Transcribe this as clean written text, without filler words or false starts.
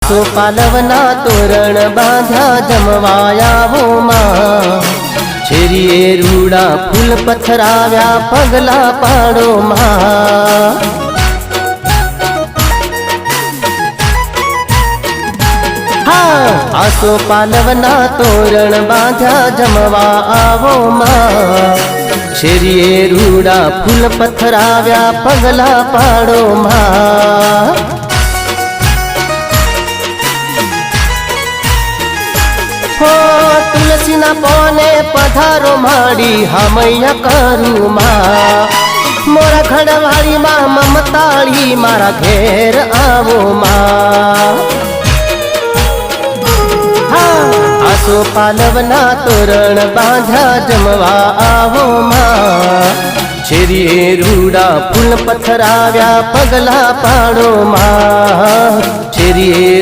आसो पालवना तोरण बांध्या जमवाया हो मां। छेरिये रूड़ा फूल पथराव्या पगला पाड़ो मां। आसो पालवना तोरण बांध्या जमवा आवो मां। छेरिये रूड़ा फूल पथराव्या पगला पाड़ो मां। हो तुलसीना पोने पधारो माड़ी हमैया करू मां। मोरा घड़वाड़ी मां ममताड़ी मारा घेर आवो मां। आसो पालवना तोरण बांधा जमवा आवो मां। छेरिये रूड़ा फूल पथराव्या पगला पाड़ो मां। छेरिये